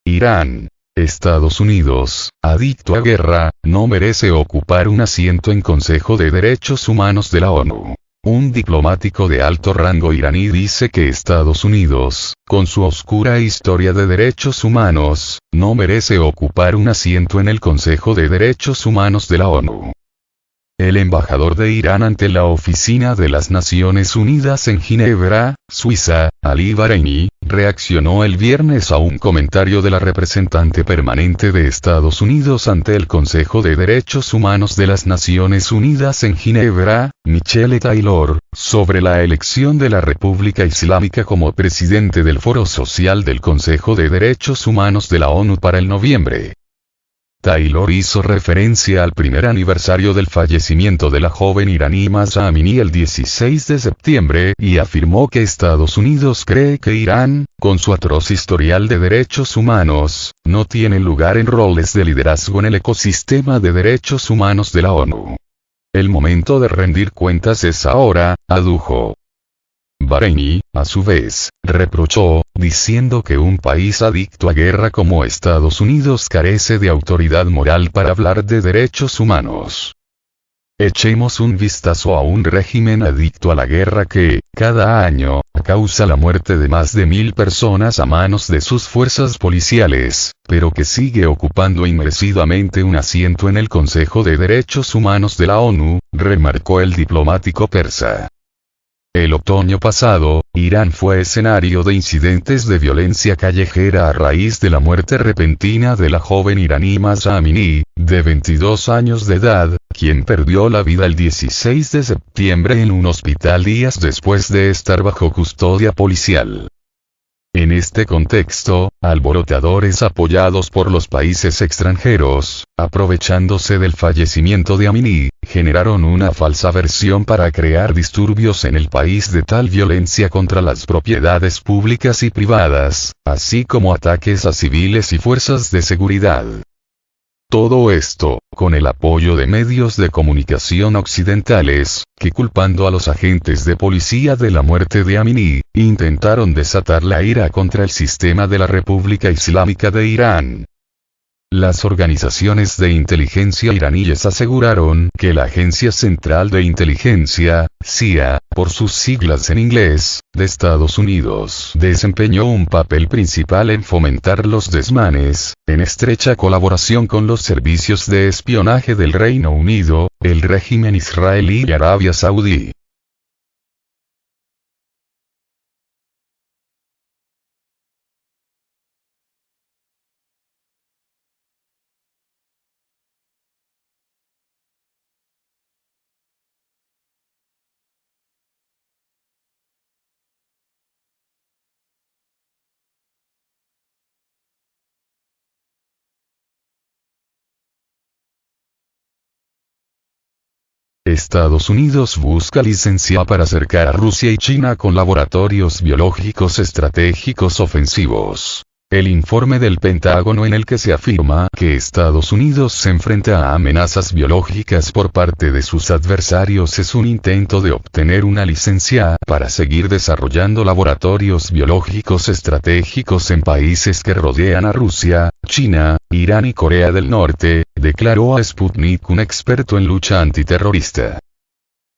Irán. Estados Unidos, adicto a guerra, no merece ocupar un asiento en Consejo de Derechos Humanos de la ONU. Un diplomático de alto rango iraní dice que Estados Unidos, con su oscura historia de derechos humanos, no merece ocupar un asiento en el Consejo de Derechos Humanos de la ONU. El embajador de Irán ante la Oficina de las Naciones Unidas en Ginebra, Suiza, Ali Bahreini, reaccionó el viernes a un comentario de la representante permanente de Estados Unidos ante el Consejo de Derechos Humanos de las Naciones Unidas en Ginebra, Michelle Taylor, sobre la elección de la República Islámica como presidente del Foro Social del Consejo de Derechos Humanos de la ONU para el noviembre. Taylor hizo referencia al primer aniversario del fallecimiento de la joven iraní Mahsa Amini el 16 de septiembre y afirmó que Estados Unidos cree que Irán, con su atroz historial de derechos humanos, no tiene lugar en roles de liderazgo en el ecosistema de derechos humanos de la ONU. El momento de rendir cuentas es ahora, adujo. Bahreini, a su vez, reprochó, diciendo que un país adicto a guerra como Estados Unidos carece de autoridad moral para hablar de derechos humanos. Echemos un vistazo a un régimen adicto a la guerra que, cada año, causa la muerte de más de 1000 personas a manos de sus fuerzas policiales, pero que sigue ocupando inmerecidamente un asiento en el Consejo de Derechos Humanos de la ONU, remarcó el diplomático persa. El otoño pasado, Irán fue escenario de incidentes de violencia callejera a raíz de la muerte repentina de la joven iraní Mahsa Amini, de 22 años de edad, quien perdió la vida el 16 de septiembre en un hospital días después de estar bajo custodia policial. En este contexto, alborotadores apoyados por los países extranjeros, aprovechándose del fallecimiento de Amini, generaron una falsa versión para crear disturbios en el país de tal violencia contra las propiedades públicas y privadas, así como ataques a civiles y fuerzas de seguridad. Todo esto, con el apoyo de medios de comunicación occidentales, que culpando a los agentes de policía de la muerte de Amini, intentaron desatar la ira contra el sistema de la República Islámica de Irán. Las organizaciones de inteligencia iraníes aseguraron que la Agencia Central de Inteligencia, CIA, por sus siglas en inglés, de Estados Unidos, desempeñó un papel principal en fomentar los desmanes, en estrecha colaboración con los servicios de espionaje del Reino Unido, el régimen israelí y Arabia Saudí. Estados Unidos busca licencia para acercar a Rusia y China con laboratorios biológicos estratégicos ofensivos. El informe del Pentágono en el que se afirma que Estados Unidos se enfrenta a amenazas biológicas por parte de sus adversarios es un intento de obtener una licencia para seguir desarrollando laboratorios biológicos estratégicos en países que rodean a Rusia, China, Irán y Corea del Norte, declaró a Sputnik un experto en lucha antiterrorista.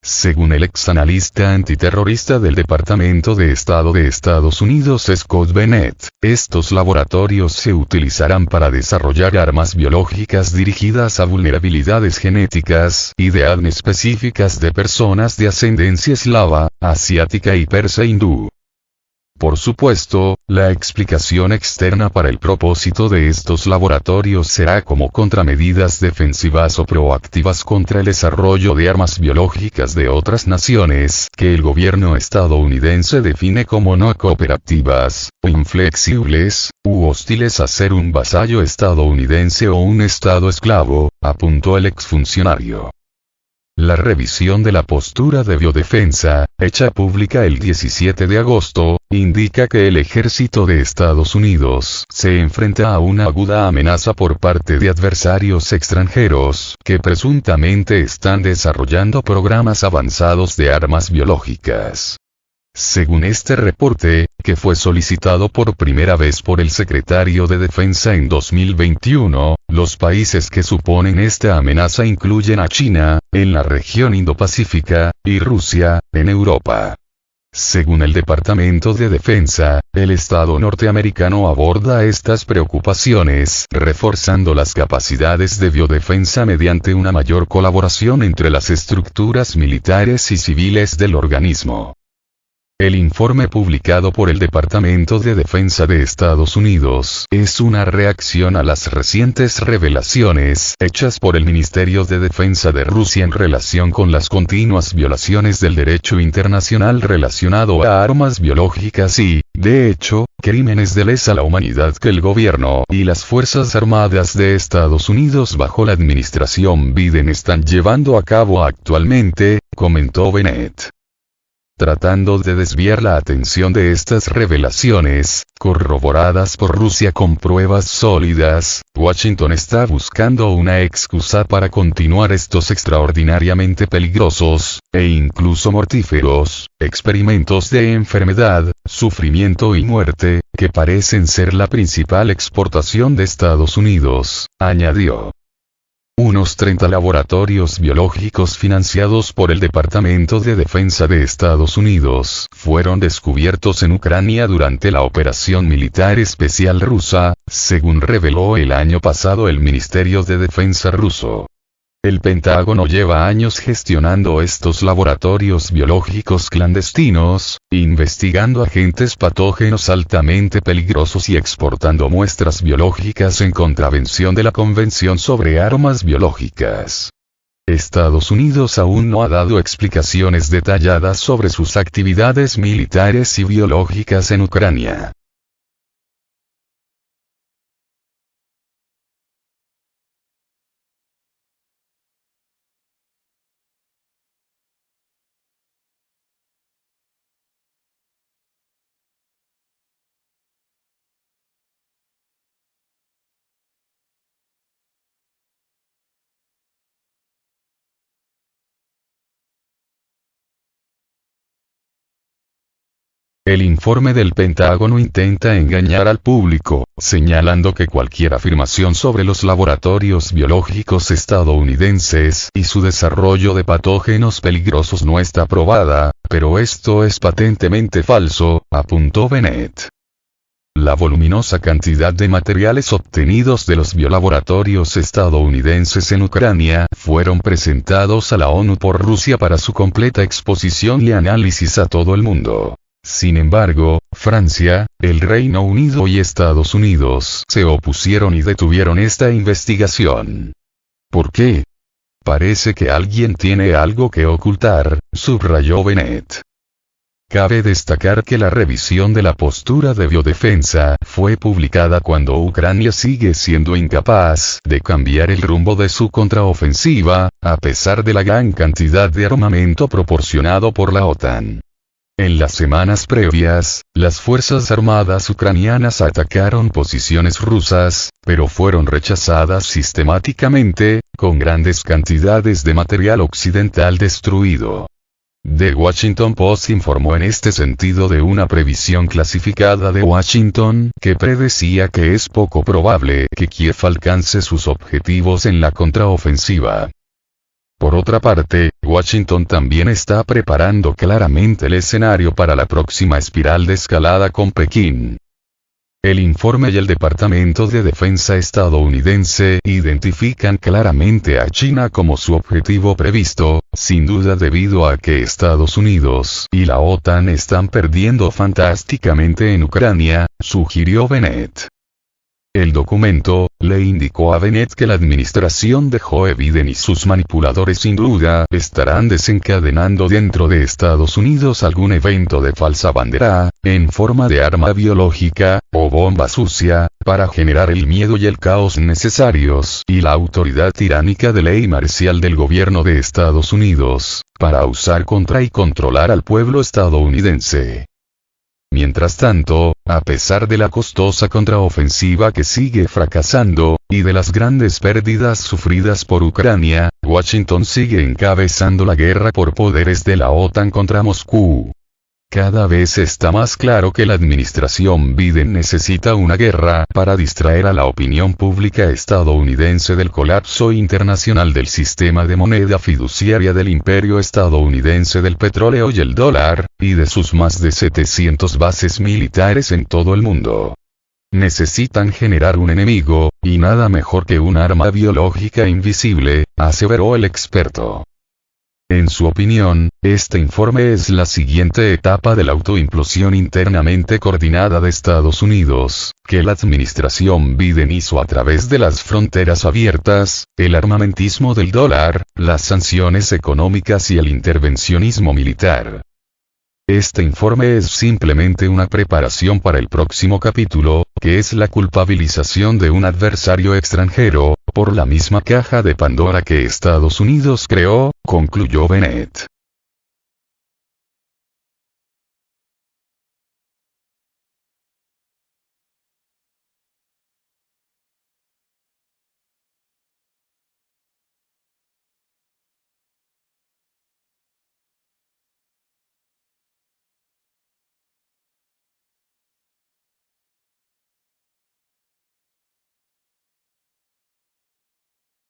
Según el ex analista antiterrorista del Departamento de Estado de Estados Unidos Scott Bennett, estos laboratorios se utilizarán para desarrollar armas biológicas dirigidas a vulnerabilidades genéticas y de ADN específicas de personas de ascendencia eslava, asiática y persa hindú. Por supuesto, la explicación externa para el propósito de estos laboratorios será como contramedidas defensivas o proactivas contra el desarrollo de armas biológicas de otras naciones que el gobierno estadounidense define como no cooperativas, o inflexibles, u hostiles a ser un vasallo estadounidense o un estado esclavo, apuntó el exfuncionario. La revisión de la postura de biodefensa, hecha pública el 17 de agosto, indica que el ejército de Estados Unidos se enfrenta a una aguda amenaza por parte de adversarios extranjeros que presuntamente están desarrollando programas avanzados de armas biológicas. Según este reporte, que fue solicitado por primera vez por el secretario de Defensa en 2021, los países que suponen esta amenaza incluyen a China, en la región Indo-Pacífica, y Rusia, en Europa. Según el Departamento de Defensa, el Estado norteamericano aborda estas preocupaciones reforzando las capacidades de biodefensa mediante una mayor colaboración entre las estructuras militares y civiles del organismo. El informe publicado por el Departamento de Defensa de Estados Unidos es una reacción a las recientes revelaciones hechas por el Ministerio de Defensa de Rusia en relación con las continuas violaciones del derecho internacional relacionado a armas biológicas y, de hecho, crímenes de lesa la humanidad que el gobierno y las Fuerzas Armadas de Estados Unidos bajo la administración Biden están llevando a cabo actualmente, comentó Bennett. Tratando de desviar la atención de estas revelaciones, corroboradas por Rusia con pruebas sólidas, Washington está buscando una excusa para continuar estos extraordinariamente peligrosos, e incluso mortíferos, experimentos de enfermedad, sufrimiento y muerte, que parecen ser la principal exportación de Estados Unidos, añadió. Unos 30 laboratorios biológicos financiados por el Departamento de Defensa de Estados Unidos fueron descubiertos en Ucrania durante la operación militar especial rusa, según reveló el año pasado el Ministerio de Defensa ruso. El Pentágono lleva años gestionando estos laboratorios biológicos clandestinos, investigando agentes patógenos altamente peligrosos y exportando muestras biológicas en contravención de la Convención sobre Armas Biológicas. Estados Unidos aún no ha dado explicaciones detalladas sobre sus actividades militares y biológicas en Ucrania. El informe del Pentágono intenta engañar al público, señalando que cualquier afirmación sobre los laboratorios biológicos estadounidenses y su desarrollo de patógenos peligrosos no está probada, pero esto es patentemente falso, apuntó Bennett. La voluminosa cantidad de materiales obtenidos de los biolaboratorios estadounidenses en Ucrania fueron presentados a la ONU por Rusia para su completa exposición y análisis a todo el mundo. Sin embargo, Francia, el Reino Unido y Estados Unidos se opusieron y detuvieron esta investigación. ¿Por qué? Parece que alguien tiene algo que ocultar, subrayó Bennett. Cabe destacar que la revisión de la postura de biodefensa fue publicada cuando Ucrania sigue siendo incapaz de cambiar el rumbo de su contraofensiva, a pesar de la gran cantidad de armamento proporcionado por la OTAN. En las semanas previas, las Fuerzas Armadas ucranianas atacaron posiciones rusas, pero fueron rechazadas sistemáticamente, con grandes cantidades de material occidental destruido. The Washington Post informó en este sentido de una previsión clasificada de Washington que predecía que es poco probable que Kiev alcance sus objetivos en la contraofensiva. Por otra parte, Washington también está preparando claramente el escenario para la próxima espiral de escalada con Pekín. El informe y el Departamento de Defensa estadounidense identifican claramente a China como su objetivo previsto, sin duda debido a que Estados Unidos y la OTAN están perdiendo fantásticamente en Ucrania, sugirió Bennett. El documento le indicó a Bennett que la administración de Joe Biden y sus manipuladores sin duda estarán desencadenando dentro de Estados Unidos algún evento de falsa bandera, en forma de arma biológica, o bomba sucia, para generar el miedo y el caos necesarios y la autoridad tiránica de ley marcial del gobierno de Estados Unidos, para usar contra y controlar al pueblo estadounidense. Mientras tanto, a pesar de la costosa contraofensiva que sigue fracasando, y de las grandes pérdidas sufridas por Ucrania, Washington sigue encabezando la guerra por poderes de la OTAN contra Moscú. Cada vez está más claro que la administración Biden necesita una guerra para distraer a la opinión pública estadounidense del colapso internacional del sistema de moneda fiduciaria del imperio estadounidense del petróleo y el dólar, y de sus más de 700 bases militares en todo el mundo. Necesitan generar un enemigo, y nada mejor que un arma biológica invisible, aseveró el experto. En su opinión, este informe es la siguiente etapa de la autoimplosión internamente coordinada de Estados Unidos, que la administración Biden hizo a través de las fronteras abiertas, el armamentismo del dólar, las sanciones económicas y el intervencionismo militar. Este informe es simplemente una preparación para el próximo capítulo, que es la culpabilización de un adversario extranjero, por la misma caja de Pandora que Estados Unidos creó, concluyó Bennett.